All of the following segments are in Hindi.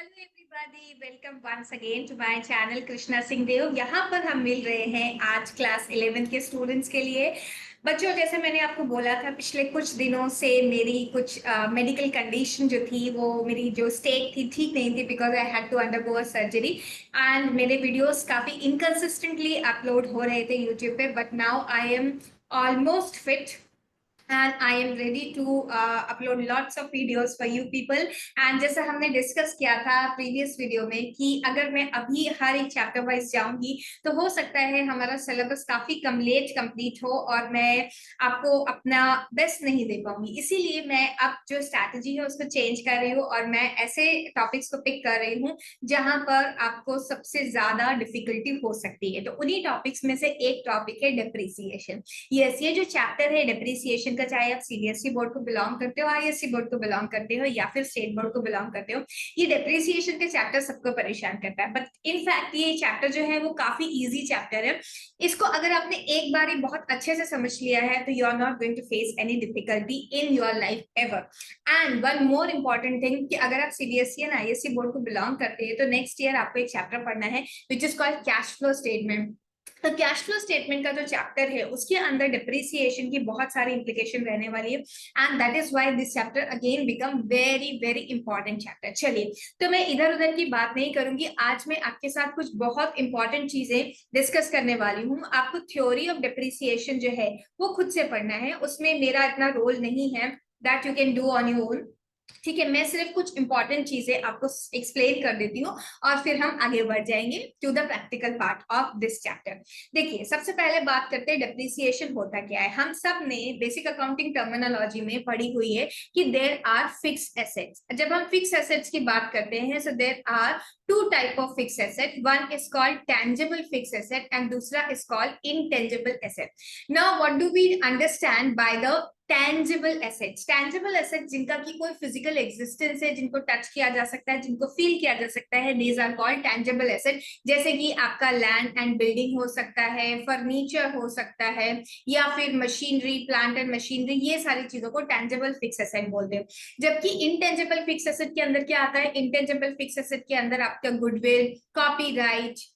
Hello everybody, welcome once again to my channel Krishna Singh Dev. यहाँ पर हम मिल रहे हैं आज क्लास 11 के स्टूडेंट्स के लिए। बच्चों, जैसे मैंने आपको बोला था, पिछले कुछ दिनों से मेरी कुछ मेडिकल कंडीशन जो थी, वो मेरी जो स्टेट थी ठीक नहीं थी, because I had to undergo a surgery. And मेरे वीडियोस काफी इनकंसिस्टेंटली अपलोड हो रहे थे यूट्यूब पे, but now I am almost fit and I am ready to upload lots of videos for you people। and जैसा हमने डिस्कस किया था प्रीवियस वीडियो में कि अगर मैं अभी हर एक चैप्टर वाइज जाऊंगी तो हो सकता है हमारा सिलेबस काफी कम लेट कंप्लीट हो और मैं आपको अपना बेस्ट नहीं दे पाऊंगी। इसीलिए मैं अब जो स्ट्रैटेजी है उसको चेंज कर रही हूँ और मैं ऐसे टॉपिक्स को पिक कर रही हूँ जहां पर आपको सबसे ज्यादा डिफिकल्टी हो सकती है। तो उन्हीं टॉपिक्स में से एक टॉपिक है डिप्रिसिएशन। यस, ये जो चैप्टर है डिप्रिसिएशन का, चाहे आप सीबीएसई बोर्ड को बिलोंग करते हो, आईएससी बोर्ड को बिलोंग करते हो या फिर स्टेट बोर्ड को बिलोंग करते हो, ये डिप्रिसिएशन के चैप्टर सबको परेशान करता है। बट इनफैक्ट ये चैप्टर जो है वो काफी इजी चैप्टर है। इसको अगर आपने एक बार ही बहुत अच्छे से समझ लिया है तो you are not going to face any difficulty in your life ever. And one more important thing कि अगर आप सीबीएसई एंड आईएससी बोर्ड को बिलोंग करते हैं तो नेक्स्ट ईयर आपको एक चैप्टर पढ़ना है which is called cash flow statement. तो कैश फ्लो स्टेटमेंट का जो चैप्टर है उसके अंदर डिप्रिसिएशन की बहुत सारी इंप्लीकेशन रहने वाली है, and that is why this chapter again become very very important chapter. चलिए, तो मैं इधर उधर की बात नहीं करूंगी, आज मैं आपके साथ कुछ बहुत इंपॉर्टेंट चीजें डिस्कस करने वाली हूँ। आपको थ्योरी ऑफ डिप्रिसिएशन जो है वो खुद से पढ़ना है, उसमें मेरा इतना रोल नहीं है, that you can do on your own. ठीक है, मैं सिर्फ कुछ इंपॉर्टेंट चीजें आपको एक्सप्लेन कर देती हूँ और फिर हम आगे बढ़ जाएंगे to the practical part of this chapter. देखिए, सबसे पहले बात करते हैं डिप्रिसिएशन होता क्या है। हम सब ने बेसिक अकाउंटिंग टर्मिनोलॉजी में पढ़ी हुई है कि देयर आर फिक्स्ड एसेट्स। जब हम फिक्स एसेट्स की बात करते हैं, so there are two type of fix asset, one is called tangible fix asset and दूसरा is called intangible asset. Now what do we understand by the tangible assets? Tangible assets जिनका की कोई फिजिकल एग्जिस्टेंस है, जिनको टच किया जा सकता है, जिनको फील किया जा सकता है, these are called tangible asset. जैसे कि आपका लैंड एंड बिल्डिंग हो सकता है, फर्नीचर हो सकता है, या फिर मशीनरी, प्लांट एंड मशीनरी, ये सारी चीजों को टेंजिबल फिक्स एसेट बोलते हैं। जबकि इनटेंजिबल फिक्स एसेट के अंदर क्या आता है? इनटेंजिबल फिक्स एसेट के अंदर आपका गुडविल, कॉपीराइट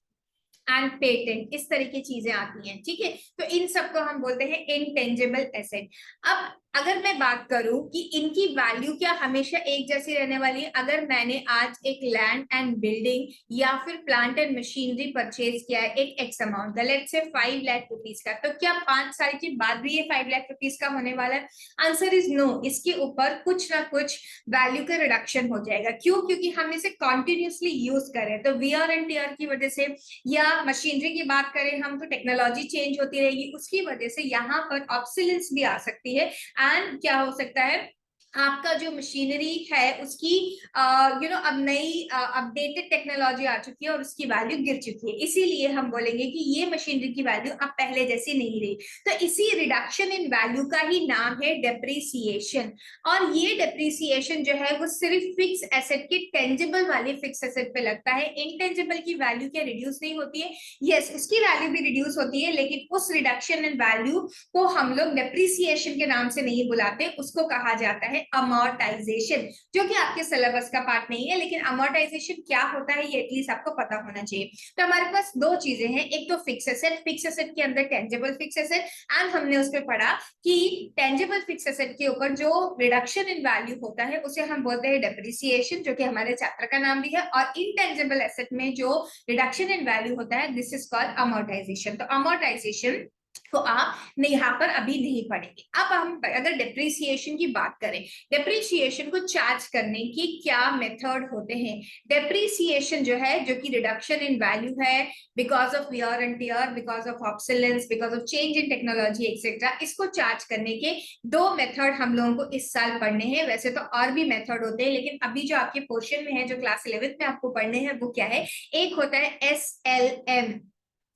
एंड पेटेंट, इस तरह की चीजें आती हैं। ठीक है, तो इन सबको हम बोलते हैं इनटेंजिबल एसेट। अब अगर मैं बात करूं कि इनकी वैल्यू क्या हमेशा एक जैसी रहने वाली है? अगर मैंने आज एक लैंड एंड बिल्डिंग या फिर प्लांट एंड मशीनरी परचेज किया है एक x amount, let's say 5 lakh rupees का, तो क्या 5 साल के बाद भी ये 5 लाख रुपीस का होने वाला है? Answer is no. इसके ऊपर कुछ ना कुछ वैल्यू का रिडक्शन हो जाएगा। क्यों? क्योंकि हम इसे कॉन्टिन्यूसली यूज कर रहे हैं, तो वियर एंड टियर की वजह से, या मशीनरी की बात करें हम तो टेक्नोलॉजी चेंज होती रहेगी, उसकी वजह से यहाँ पर ऑब्सोलेंस भी आ सकती है। एंड क्या हो सकता है, आपका जो मशीनरी है उसकी अब नई अपडेटेड टेक्नोलॉजी आ चुकी है और उसकी वैल्यू गिर चुकी है, इसीलिए हम बोलेंगे कि ये मशीनरी की वैल्यू अब पहले जैसी नहीं रही। तो इसी रिडक्शन इन वैल्यू का ही नाम है डेप्रिसिएशन। और ये डेप्रिसिएशन जो है वो सिर्फ फिक्स एसेट के टेंजिबल वाले फिक्स एसेट पे लगता है। इनटेंजिबल की वैल्यू क्या रिड्यूस नहीं होती है? यस, उसकी वैल्यू भी रिड्यूस होती है, लेकिन उस रिडक्शन इन वैल्यू को हम लोग डेप्रिसिएशन के नाम से नहीं बुलाते, उसको कहा जाता है अमोर्टाइजेशन, जो कि आपके सिलेबस का पार्ट नहीं है। लेकिन अमोर्टाइजेशन क्या होता है ये एटलीस्ट आपको पता होना चाहिए। तो हमारे पास दो चीजें हैं, एक तो फिक्स एसेट, फिक्स एसेट के अंदर टेंजिबल फिक्स एसेट, एंड हमने उस पर पढ़ा कि टेंजिबल फिक्स एसेट के ऊपर जो रिडक्शन इन वैल्यू होता है उसे हम बोलते हैं डेप्रिसिएशन, जो कि हमारे चैप्टर का नाम भी है। और इनटेंजिबल एसेट में जो रिडक्शन इन वैल्यू होता है, दिस इज कॉल्ड अमोर्टाइजेशन। तो अमोर्टाइजेशन तो आप यहाँ पर अभी नहीं पढ़ेंगे। अब हम अगर डेप्रिसिएशन की बात करें, डेप्रिसिएशन को चार्ज करने की क्या मेथड होते हैं? डेप्रिसिएशन जो है, जो कि रिडक्शन इन वैल्यू है because of wear and tear, because of obsolescence, because of change in technology etcetera, इसको चार्ज करने के दो मेथड हम लोगों को इस साल पढ़ने हैं। वैसे तो और भी मेथड होते हैं, लेकिन अभी जो आपके पोर्शन में है, जो क्लास 11th में आपको पढ़ने हैं, वो क्या है? एक होता है SLM,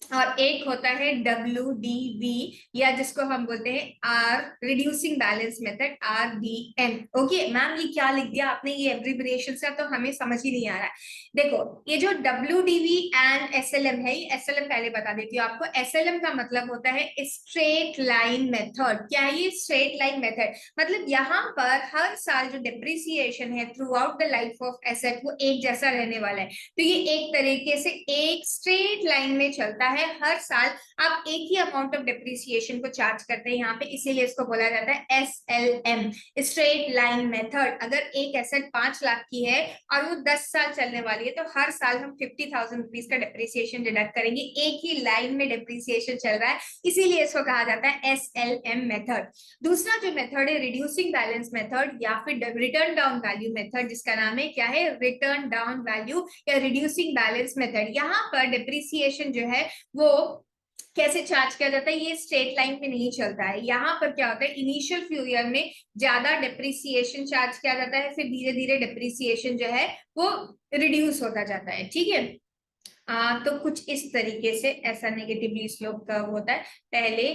और एक होता है WDV, या जिसको हम बोलते हैं or reducing balance method, RDM। Okay ma'am ये क्या लिख दिया आपने, ये एब्रिविएशन से तो हमें समझ ही नहीं आ रहा है। देखो ये जो WDV एंड SLM है, ये SLM पहले बता देती हूँ आपको। SLM का मतलब होता है स्ट्रेट लाइन मेथड। क्या है ये? Straight line method. मतलब यहाँ पर हर साल जो डिप्रिसिएशन है through out the life of asset वो एक जैसा रहने वाला है। तो ये एक तरीके से एक स्ट्रेट लाइन में चलता है। हर साल आप एक ही अमाउंट ऑफ डिप्रिसिएशन को चार्ज करते हैं यहाँ पे, इसीलिए इसको बोला जाता है SLM, स्ट्रेट लाइन मेथड। अगर एक एसेट 5 लाख की है और वो 10 साल चलने वाली है, तो हर साल हम 50,000 रुपीज का डिप्रिसिएशन डिडक्ट करेंगे। एक ही लाइन में डिप्रिसिएशन चल रहा है, इसीलिए इसको कहा जाता है SLM मेथड। दूसरा जो मेथड है रिड्यूसिंग बैलेंस मेथड या फिर रिटर्न डाउन वैल्यू मेथड, जिसका नाम है क्या है? रिटर्न डाउन वैल्यू या रिड्यूसिंग बैलेंस मेथड। यहाँ पर डिप्रिसिएशन जो है वो कैसे चार्ज किया जाता है? ये स्ट्रेट लाइन पे नहीं चलता है। यहाँ पर क्या होता है, इनिशियल फ्यू ईयर में ज्यादा डिप्रिसिएशन चार्ज किया जाता है, फिर धीरे धीरे डिप्रिसिएशन जो है वो रिड्यूस होता जाता है। ठीक है, तो कुछ इस तरीके से ऐसा नेगेटिवली स्लोप कर्व होता है पहले।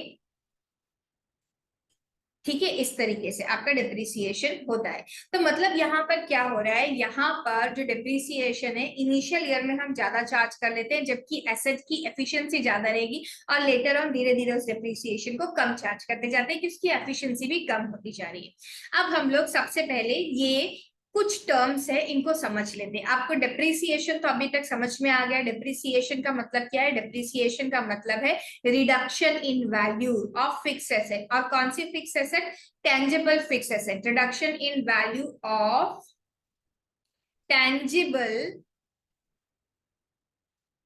ठीक है, इस तरीके से आपका डिप्रिसिएशन होता है। तो मतलब यहाँ पर क्या हो रहा है, यहाँ पर जो डिप्रिसिएशन है इनिशियल ईयर में हम ज्यादा चार्ज कर लेते हैं, जबकि एसेट की एफिशिएंसी ज्यादा रहेगी, और लेटर ऑन धीरे धीरे उस डिप्रिसिएशन को कम चार्ज करते जाते हैं, क्योंकि उसकी एफिशिएंसी भी कम होती जा रही है। अब हम लोग सबसे पहले ये कुछ टर्म्स है इनको समझ लेते हैं। आपको डिप्रिसिएशन तो अभी तक समझ में आ गया। डिप्रिसिएशन का मतलब क्या है? डिप्रिसिएशन का मतलब है reduction in value of fix asset. और कौन सी fix asset? Tangible fix asset. Reduction in value of tangible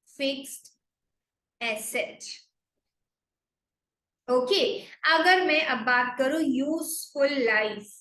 fixed asset. Okay, अगर मैं अब बात करूं यूजफुल लाइफ,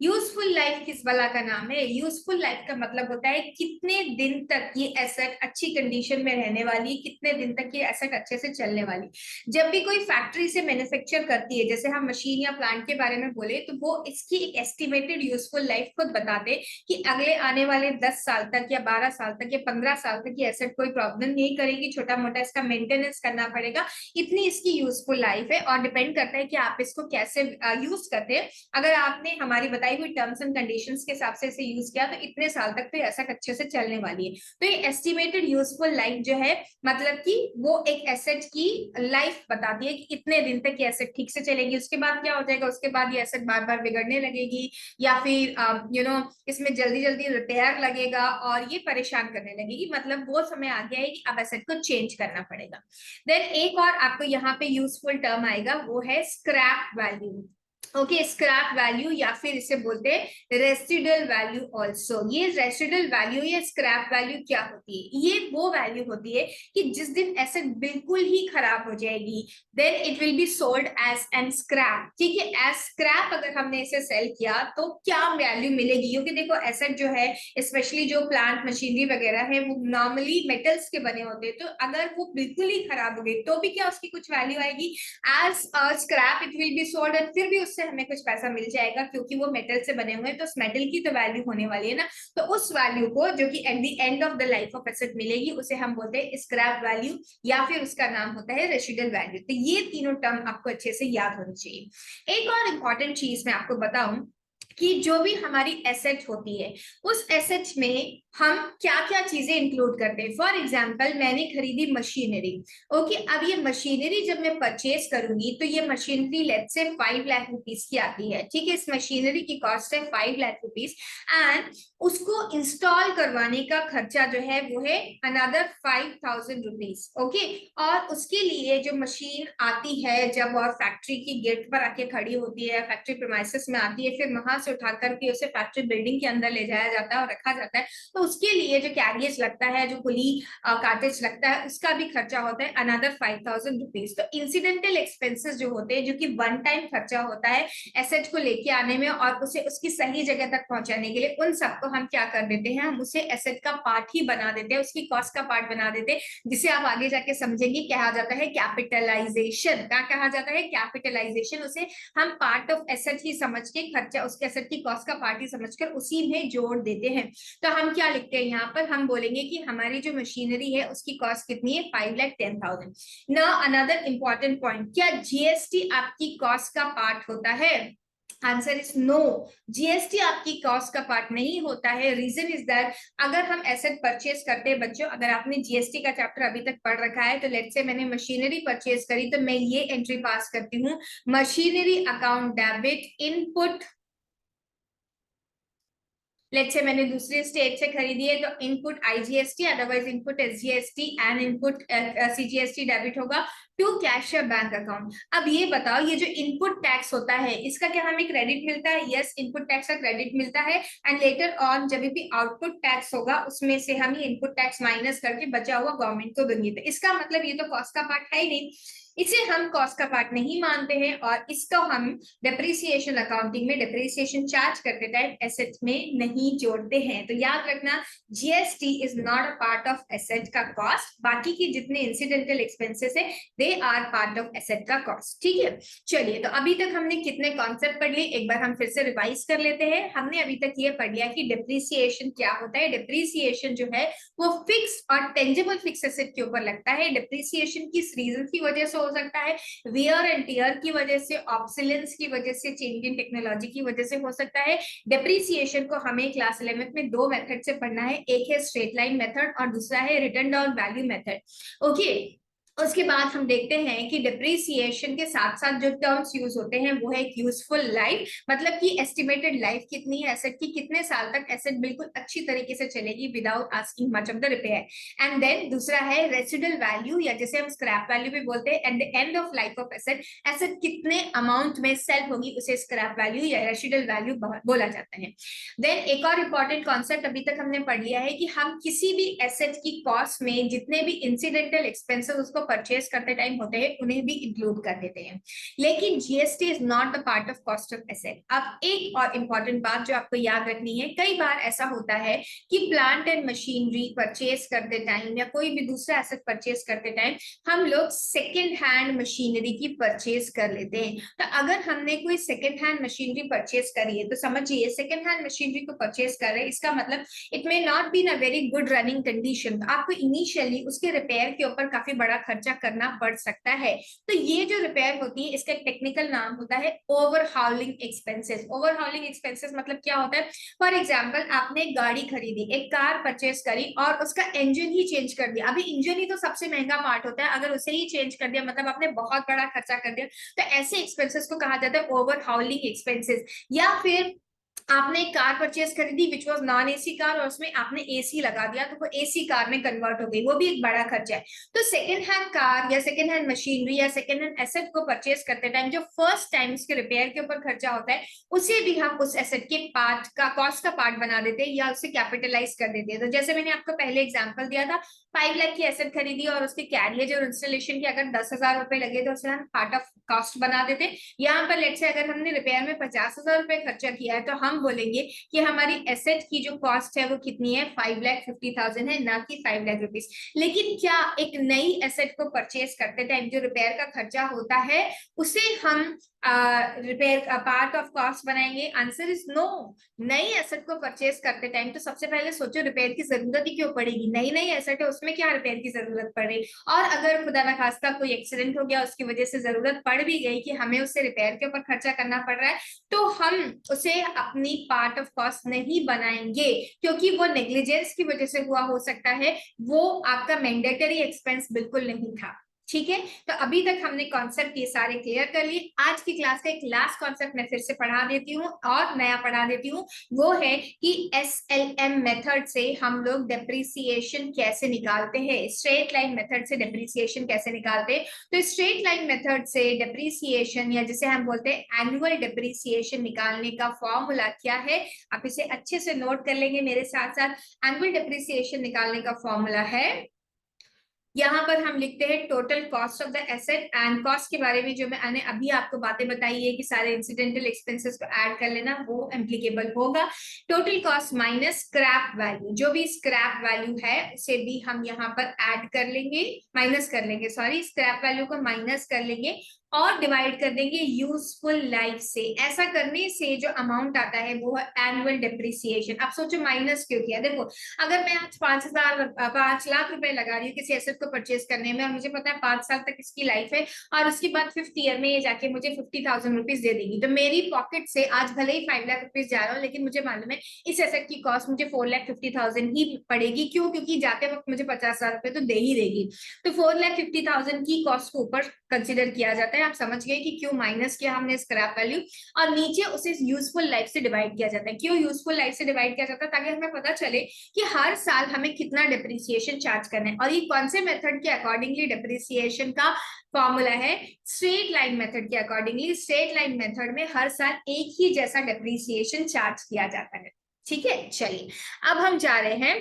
यूजफुल लाइफ किस वाला का नाम है? यूजफुल लाइफ का मतलब होता है कितने दिन तक ये एसेट अच्छी कंडीशन में रहने वाली, कितने दिन तक ये एसेट अच्छे से चलने वाली। जब भी कोई फैक्ट्री से मैन्युफैक्चर करती है, जैसे हम मशीन या प्लांट के बारे में बोले, तो वो इसकी एक एस्टिमेटेड यूजफुल लाइफ खुद बताते कि अगले आने वाले 10 साल तक या 12 साल तक या 15 साल तक ये एसेट कोई प्रॉब्लम नहीं करेगी, छोटा मोटा इसका मेंटेनेंस करना पड़ेगा, इतनी इसकी यूजफुल लाइफ है। और डिपेंड करता है कि आप इसको कैसे यूज करते हैं। अगर आपने हमारी बताई हुई टर्म्स एंड कंडीशंस के हिसाब से इसे यूज किया, तो इतने साल तक तो ऐसा अच्छे से चलने वाली है। तो ये एस्टिमेटेड यूजफुल लाइफ जो है, मतलब कि वो एक एसेट की लाइफ बताती है कि इतने दिन तक ये एसेट ठीक से चलेगी, उसके बाद क्या हो जाएगा, उसके बाद ये एसेट बार बार बिगड़ने लगेगी, या फिर इसमें जल्दी जल्दी रिपेयर लगेगा और ये परेशान करने लगेगी। मतलब वो समय आ गया है कि अब एसेट को चेंज करना पड़ेगा। देन एक और आपको यहाँ पे यूजफुल टर्म आएगा, वो है scrap value. Okay, scrap value या फिर इसे बोलते हैं रेसिडुअल वैल्यू ऑल्सो। ये रेसिडुअल वैल्यू या स्क्रैप वैल्यू क्या होती है? ये वो वैल्यू होती है कि जिस दिन एसेट बिल्कुल ही खराब हो जाएगी, then it will be sold as an scrap. ठीक है, एज स्क्रैप अगर हमने इसे सेल किया तो क्या वैल्यू मिलेगी? क्योंकि देखो एसेट जो है, स्पेशली जो प्लांट मशीनरी वगैरह है, वो नॉर्मली मेटल्स के बने होते हैं, तो अगर वो बिल्कुल ही खराब हो गई तो भी क्या उसकी कुछ वैल्यू आएगी? As scrap it will be sold, and फिर भी उससे हमें कुछ पैसा मिल जाएगा, क्योंकि वो मेटल से बने हुए हैं, तो उस मेटल की तो वैल्यू होने वाली है ना। तो उस वैल्यू को जो कि at the end of the life of asset मिलेगी, उसे हम बोलते हैं स्क्रैप वैल्यू, या फिर उसका नाम होता है रेसिडुअल वैल्यू। तो ये तीनों टर्म आपको अच्छे से याद होनी चाहिए। एक और इंपॉर्टेंट चीज मैं आपको बताऊं कि जो भी हमारी एसेट होती है, उस एसेट में हम क्या क्या चीजें इंक्लूड करते हैं। फॉर एग्जाम्पल, मैंने खरीदी मशीनरी। ओके, अब ये मशीनरी जब मैं परचेज करूंगी, तो ये मशीनरी लेट से 5 लाख रुपीस की आती है। ठीक है, इस मशीनरी की कॉस्ट है 5 लाख रुपीस, एंड उसको इंस्टॉल करवाने का खर्चा जो है वो है अनदर 5,000 रुपीज। ओके, और उसके लिए जो मशीन आती है जब, और फैक्ट्री की गेट पर आके खड़ी होती है, फैक्ट्री प्रीमाइसेस में आती है, फिर वहां से उठा करके उसे फैक्ट्री बिल्डिंग के अंदर ले जाया जाता है और रखा जाता है, तो उसके लिए जो कैरियज लगता है, जो पुली कार्टेज लगता है, उसका भी खर्चा होता है अनदर 5,000 रुपीज। तो इंसिडेंटल एक्सपेंसेस जो होते हैं, जो कि वन टाइम खर्चा होता है एसेट को लेके आने में और उसे उसकी सही जगह तक पहुंचाने के लिए, उन सबको हम क्या कर देते हैं, हम उसे एसेट का पार्ट ही बना देते हैं, उसकी कॉस्ट का पार्ट बना देते हैं, जिसे आप आगे जाके समझेंगे कहा जाता है कैपिटलाइजेशन। क्या कहा जाता है? कैपिटलाइजेशन। उसे हम पार्ट ऑफ एसेट ही समझ के, खर्चा उसके एसेट की कॉस्ट का पार्ट ही समझकर उसी में जोड़ देते हैं। तो हम क्या लिखते हैं यहाँ पर, हम बोलेंगे कि हमारी जो मशीनरी है उसकी कॉस्ट कितनी है, 5,10,000। नाउ अनदर इंपॉर्टेंट पॉइंट, क्या जीएसटी आपकी कॉस्ट का पार्ट होता है? आंसर इज नो, जीएसटी आपकी कॉस्ट का पार्ट नहीं होता है। रीजन इज दैट अगर हम एसेट परचेज करते हैं बच्चों, अगर आपने जीएसटी का चैप्टर अभी तक पढ़ रखा है, तो लेट्स से मैंने मशीनरी परचेज करी, तो मैं ये एंट्री पास करती हूँ, machinery account debit input. Let's say मैंने दूसरे स्टेट से खरीदी है, तो input IGST, otherwise input SGST and input CGST debit होगा टू कैश या बैंक अकाउंट। अब ये बताओ, ये जो इनपुट टैक्स होता है इसका क्या हमें क्रेडिट मिलता है? यस, इनपुट टैक्स का क्रेडिट मिलता है, एंड लेटर ऑन जब भी आउटपुट टैक्स होगा उसमें से हम ये इनपुट टैक्स माइनस करके बचा हुआ गवर्नमेंट को देंगे। तो इसका मतलब ये तो कॉस्ट का पार्ट है ही नहीं, इसे हम कॉस्ट का पार्ट नहीं मानते हैं, और इसको हम डेप्रिसिएशन अकाउंटिंग में डेप्रिसिएशन चार्ज करते टाइम एसेट में नहीं जोड़ते हैं। तो याद रखना, GST is not a part of asset का कॉस्ट, बाकी की जितने इंसिडेंटल एक्सपेंसेस है they are part of asset का कॉस्ट। ठीक है, चलिए, तो अभी तक हमने कितने कॉन्सेप्ट पढ़ लिए, एक बार हम फिर से रिवाइज कर लेते हैं। हमने अभी तक ये पढ़ लिया कि डेप्रिसिएशन क्या होता है। डेप्रिसिएशन जो है वो फिक्स और टेंजिबल फिक्स एसेट के ऊपर लगता है। डेप्रिसिएशन किस रीजन की वजह से हो सकता है? वियर एंड टियर की वजह से, ऑब्सोलेंस की वजह से, चेंज इन टेक्नोलॉजी की वजह से हो सकता है। डेप्रिसिएशन को हमें क्लास 11 में दो मेथड से पढ़ना है, एक है स्ट्रेट लाइन मेथड और दूसरा है return down value method. Okay, उसके बाद हम देखते हैं कि डिप्रिसिएशन के साथ साथ जो टर्म्स यूज होते हैं वो है एक यूजफुल लाइफ, मतलब कि एस्टिमेटेड लाइफ कितनी है एसेट की, कितने साल तक एसेट बिल्कुल अच्छी तरीके से चलेगी without asking much of the repair. And then दूसरा है रेसिडुअल वैल्यू, या जिसे हम स्क्रैप वैल्यू भी बोलते हैं। At the end of life of asset, asset कितने अमाउंट में सेल होगी उसे स्क्रैप वैल्यू या रेसिडुअल वैल्यू बोला जाता है। देन एक और इंपॉर्टेंट कॉन्सेप्ट अभी तक हमने पढ़ लिया है कि हम किसी भी एसेट की कॉस्ट में जितने भी इंसिडेंटल एक्सपेंसेस उसको परचेज करते टाइम होते हैं उन्हें भी इंक्लूड कर देते हैं, लेकिन GST is not the part of cost of asset. अब एक और इंपॉर्टेंट बात जो आपको याद रखनी है, कई बार ऐसा होता है कि प्लांट एंड मशीनरी परचेज करते टाइम या कोई भी दूसरा एसेट परचेज करते टाइम हम लोग सेकेंड हैंड मशीनरी की परचेज कर लेते हैं। तो अगर हमने कोई सेकेंड हैंड मशीनरी परचेज करी है तो समझिए सेकेंड हैंड मशीनरी को परचेज कर रहे हैं, इसका मतलब it may not be in a very good running condition, तो आपको इनिशियली उसके रिपेयर के ऊपर काफी बड़ा खर्चा करना पड़ सकता है। तो ये जो रिपेयर होती है इसका एक टेक्निकल नाम होता है ओवरहॉलिंग एक्सपेंसेस। ओवरहॉलिंग एक्सपेंसेस मतलब क्या होता है? फॉर एग्जांपल, आपने एक गाड़ी खरीदी, एक कार परचेज करी और उसका इंजन ही चेंज कर दिया। अभी इंजन ही तो सबसे महंगा पार्ट होता है, अगर उसे ही चेंज कर दिया मतलब आपने बहुत बड़ा खर्चा कर दिया। तो ऐसे एक्सपेंसेस को कहा जाता है ओवरहॉलिंग एक्सपेंसेस। या फिर आपने एक कार परचेज खरीदी which was non AC car और उसमें आपने एसी लगा दिया तो वो एसी कार में कन्वर्ट हो गई, वो भी एक बड़ा खर्चा है। तो सेकेंड हैंड कार या सेकेंड हैंड मशीनरी या सेकेंड हैंड एसेट को परचेज करते टाइम जो फर्स्ट टाइम उसके रिपेयर के ऊपर खर्चा होता है उसे भी हम उस एसेट के पार्ट का कॉस्ट का पार्ट बना देते हैं या उसे कैपिटलाइज कर देते हैं। तो जैसे मैंने आपको पहले एग्जाम्पल दिया था, 5 लाख की एसेट खरीदी और उसके कैरियज और इंस्टॉलेशन के अगर 10,000 रुपए लगे तो उसे हम पार्ट ऑफ कॉस्ट बना देते। यहाँ पर लेट से अगर हमने रिपेयर में 50,000 रुपए खर्चा किया है तो हम बोलेंगे कि हमारी एसेट की जो कॉस्ट है वो कितनी है, 5,50,000 है, ना कि 5 लाख रुपीस। लेकिन क्या एक नई एसेट को परचेज करते टाइम जो रिपेयर का खर्चा होता है उसे हम रिपेयर पार्ट ऑफ कॉस्ट बनाएंगे? Answer is no. नई एसेट को परचेज करते टाइम तो सबसे पहले सोचो रिपेयर की जरूरत ही क्यों पड़ेगी, नई नई एसेट है उसमें क्या रिपेयर की जरूरत पड़ रही। और अगर खुदा न खास्ता कोई एक्सीडेंट हो गया उसकी वजह से जरूरत पड़ भी गई कि हमें उससे रिपेयर के ऊपर खर्चा करना पड़ रहा है तो हम उसे अपनी पार्ट ऑफ कॉस्ट नहीं बनाएंगे, क्योंकि वो नेग्लिजेंस की वजह से हुआ हो सकता है, वो आपका मैंडेटरी एक्सपेंस बिल्कुल नहीं था। ठीक है, तो अभी तक हमने कॉन्सेप्ट ये सारे क्लियर कर लिए। आज की क्लास का एक लास्ट कॉन्सेप्ट मैं फिर से पढ़ा देती हूँ और नया पढ़ा देती हूँ, वो है कि SLM मेथड से हम लोग डेप्रिसिएशन कैसे निकालते हैं, स्ट्रेट लाइन मेथड से डेप्रिसिएशन कैसे निकालते हैं। तो स्ट्रेट लाइन मेथड से डेप्रिसिएशन या जिसे हम बोलते हैं एनुअल डेप्रिसिएशन निकालने का फॉर्मूला क्या है, आप इसे अच्छे से नोट कर लेंगे मेरे साथ साथ। एनुअल डेप्रिसिएशन निकालने का फॉर्मूला है, यहाँ पर हम लिखते हैं total cost of the asset. And cost के बारे में जो मैंने अभी आपको बातें बताई है कि सारे इंसिडेंटल एक्सपेंसेस को ऐड कर लेना, वो एप्लीकेबल होगा। Total cost minus scrap value, जो भी स्क्रैप वैल्यू है उसे भी हम यहाँ पर ऐड कर लेंगे, माइनस कर लेंगे, सॉरी स्क्रैप वैल्यू को माइनस कर लेंगे और डिवाइड कर देंगे यूजफुल लाइफ से। ऐसा करने से जो अमाउंट आता है वो है एनुअल डेप्रिसिएशन। अब सोचो माइनस क्यों किया। देखो अगर मैं आज 5 लाख रुपए लगा रही हूँ किसी एसेट को परचेज करने में और मुझे पता है 5 साल तक इसकी लाइफ है और उसके बाद 5th ईयर में ये जाके मुझे 50,000 रुपीज दे देगी, तो मेरी पॉकेट से आज भले ही 5 लाख रुपीज जा रहा हूँ लेकिन मुझे मालूम है इस एसेट की कॉस्ट मुझे 4,50,000 ही पड़ेगी। क्यों? क्योंकि जाते वक्त मुझे 50,000 रुपए तो दे ही देगी। तो 4,50,000 की कॉस्ट को ऊपर कंसिडर किया जाता है। आप समझ गए कि क्यों माइनस किया हमने स्क्रैप वैल्यू। और नीचे उसे यूजफुल लाइफ से डिवाइड किया जाता है। क्यों यूजफुल लाइफ से डिवाइड किया जाता है? ताकि हमें पता चले कि हर साल हमें कितना डिप्रिसिएशन चार्ज करना है। और ये कौन से मेथड के अकॉर्डिंगली डिप्रिसिएशन का फॉर्मूला है? स्ट्रेट लाइन मेथड के अकॉर्डिंगली। स्ट्रेट लाइन मेथड में हर साल एक ही जैसा डिप्रिसिएशन चार्ज किया जाता है। ठीक है, चलिए अब हम जा रहे हैं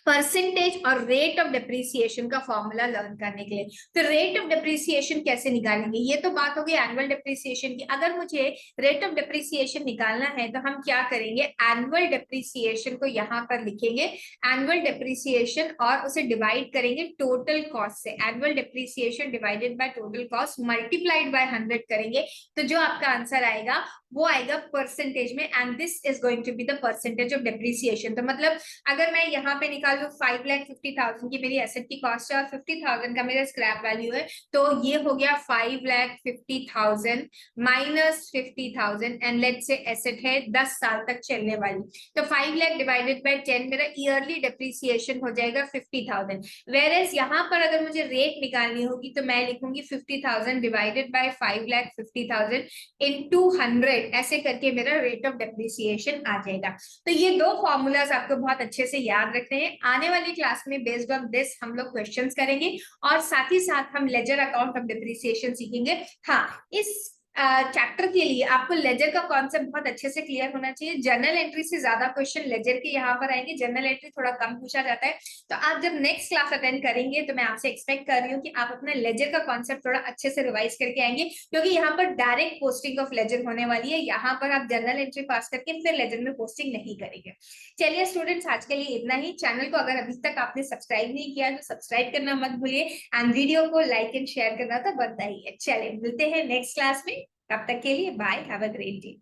परसेंटेज और रेट ऑफ डिप्रिसिएशन का फॉर्मूला लर्न करने के लिए। तो रेट ऑफ डिप्रिसिएशन कैसे निकालेंगे? ये तो बात हो गई एनुअल डिप्रिसिएशन की। अगर मुझे रेट ऑफ डिप्रिसिएशन निकालना है तो हम क्या करेंगे? एनुअल डिप्रिसिएशन को यहाँ पर लिखेंगे, एनुअल डिप्रिसिएशन, और उसे डिवाइड करेंगे टोटल कॉस्ट से। Annual depreciation divided by total cost multiplied by 100 करेंगे तो जो आपका आंसर आएगा वो आएगा परसेंटेज में, and this is going to be the percentage of depreciation. तो मतलब अगर मैं यहाँ पे निकाल लूं 5,50,000 की मेरी एसेट की कॉस्ट है और 50,000 का मेरा स्क्रैप वैल्यू है, तो ये हो गया 5,50,000 माइनस 50,000 एंड लेट से एसेट है 10 साल तक चलने वाली। तो 5 लाख डिवाइडेड बाय 10 मेरा ईयरली डिप्रिसिएशन हो जाएगा 50,000। वेयरएज यहाँ पर अगर मुझे रेट निकालनी होगी तो मैं लिखूंगी 50,000 डिवाइडेड बाय 5,50,000 इनटू 100, ऐसे करके मेरा रेट ऑफ डेप्रिसिएशन आ जाएगा। तो ये दो फॉर्मूलाज आपको बहुत अच्छे से याद रखने हैं। आने वाली क्लास में बेस्ड ऑन दिस हम लोग क्वेश्चंस करेंगे और साथ ही साथ हम लेजर अकाउंट ऑफ डेप्रिसिएशन सीखेंगे। हाँ, इस चैप्टर के लिए आपको लेजर का कॉन्सेप्ट बहुत अच्छे से क्लियर होना चाहिए। जर्नल एंट्री से ज्यादा क्वेश्चन लेजर के यहाँ पर आएंगे, जनरल एंट्री थोड़ा कम पूछा जाता है। तो आप जब नेक्स्ट क्लास अटेंड करेंगे तो मैं आपसे एक्सपेक्ट कर रही हूँ कि आप अपना लेजर का कॉन्सेप्ट थोड़ा अच्छे से रिवाइज करके आएंगे, क्योंकि यहाँ पर डायरेक्ट पोस्टिंग ऑफ लेजर होने वाली है। यहाँ पर आप जनरल एंट्री पास करके फिर लेजर में पोस्टिंग नहीं करेंगे। चलिए स्टूडेंट्स, आज के लिए इतना ही। चैनल को अगर अभी तक आपने सब्सक्राइब नहीं किया तो सब्सक्राइब करना मत भूलिए, एंड वीडियो को लाइक एंड शेयर करना तो बनता ही है। चलिए मिलते हैं नेक्स्ट क्लास में, तब तक के लिए bye, have a great day.